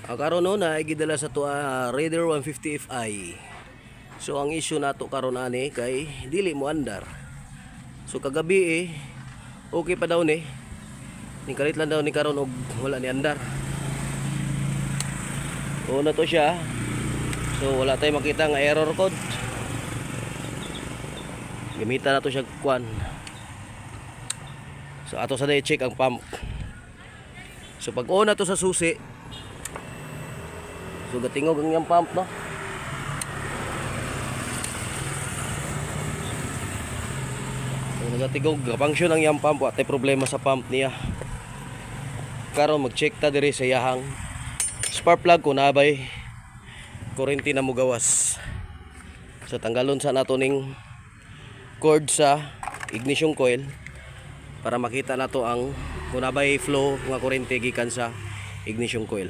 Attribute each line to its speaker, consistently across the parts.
Speaker 1: Karon no na gidala sa to Raider 150 Fi. So ang issue nato karon ani kay dili mo andar. So kagabi okay pa daw ni. Nikalit lang daw ni karon og wala ni andar. O na to siya. So wala tay makita nga error code. Gamitan na to siya kwan. So ato sa check ang pump. So pag on na to sa susi, so gatingog ang yung pump no. So nagatigog, function ang yung pump, wala tay problema sa pump niya. Karon mag-check ta diri sa yahang spark plug kung nabay kurente na mo gawas. So tanggalon sa nato ning cord sa ignition coil para makita nato ang kung nabay flow nga kurente gikan sa ignition coil.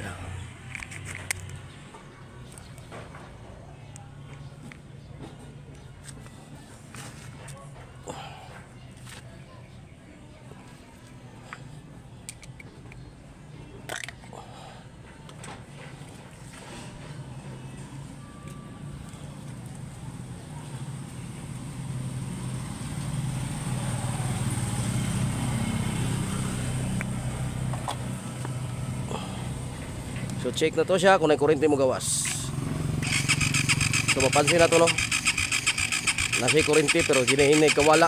Speaker 1: So check na to siya kung may kurente mo gawas. So mapansin na to no. Nasa kurente pero hinahinay kawala.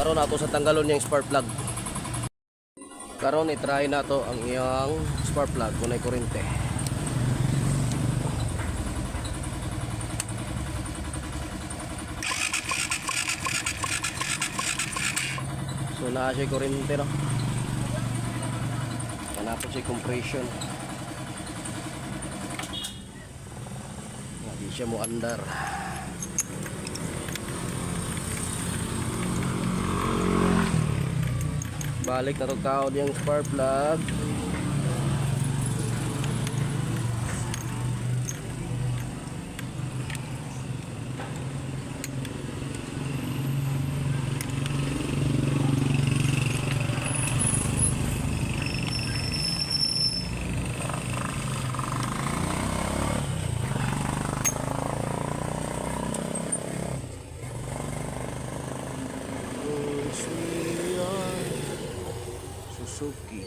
Speaker 1: Karon nato sa tanggalon yung spark plug. Karon i-try nato ang iyang spark plug kung may kurente. So naa siya kurente no. Hanapon siya compression. Hindi siya mo andar. Balik na tao yung spark plug.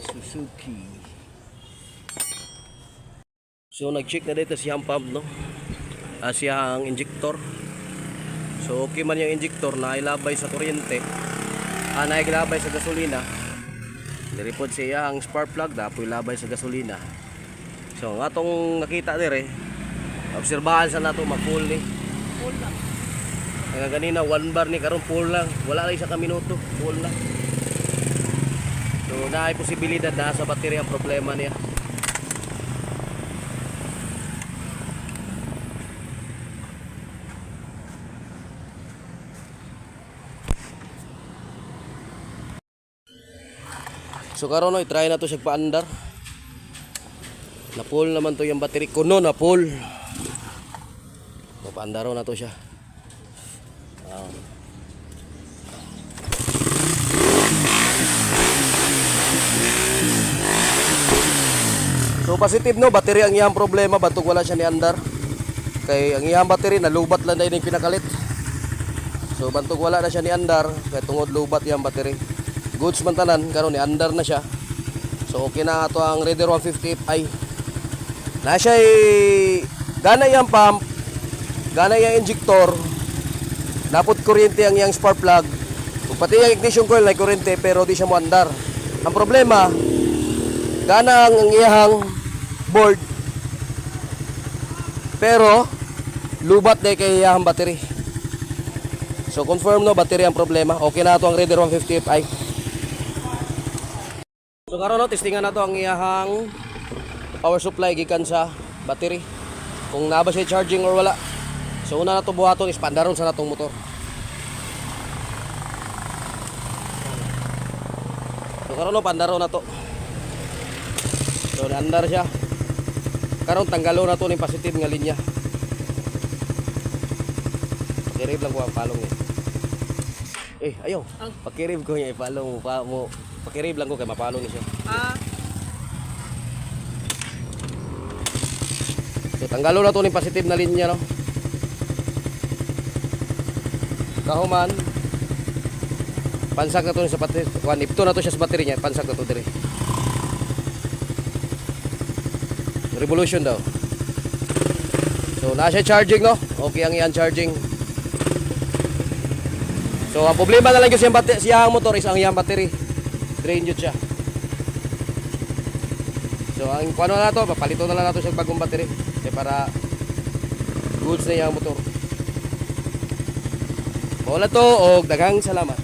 Speaker 1: Suzuki. So nag-check na dito siyang pump no. Siyang injector. So okay man yung injector na ilabay sa kuryente. Na ilabay sa gasolina. Nireport siya ang spark plug dapat ilabay sa gasolina. So nga tong nakita dire, obserbahan sa nato mag-full ni. Full lang. Nga ganina 1 bar ni karon full lang. Wala lang isa ka minuto, full lang. So na ay posibilidad na sa baterya ang problema niya. So karon no, i-try na to siya paandar. Na full naman to yung battery kuno na full. Paandaro na to siya. So positive no, battery ang iyang problema, bantog wala siya ni andar. Kay ang iyang battery nalubat lang dahil yung pinakalit. So bantog wala na siya ni andar, kay tungod lubat iyang battery. Goods man tanan, karon ni andar na siya. So okay na ato ang Raider 150 Fi. Na siya gana iyang pump, gana iyang injector. Napot kuryente ang iyang spark plug. Kung pati yung ignition coil na kuryente pero di siya mo andar. Ang problema, gana ang iyang board pero lubat day kay iyang battery. So confirm no, battery ang problema. Okay na to ang Raider 150 Fi. So karon no, testingan na to ang iyang power supply gikan sa battery. Kung naa ba siya charging or wala. So una na to buhaton is pandaron sa natong motor. So karon no, pandaron na to. So naandar siya. Karon tanggalo na to ning positive nga linya. Pakirib lang ko ang palong niya. Ayaw. Pakirib ko niya ipalong mo. Pakirib lang ko kay mapalong ni siya. So tanggalo na to ning positive na linya no. Kahuman. Pansak na to sa battery. Ipto na to siya sa battery niya. Pansak na to dire. Revolution daw. So nasa charging no. Okay ang iyan charging. So ang problema na lang yung siyang motor is ang iyang battery. Drain yun siya. So ang kuano na to, papalito na lang nato sa bagong battery para goods na iyang motor. Wala to og daghang salamat.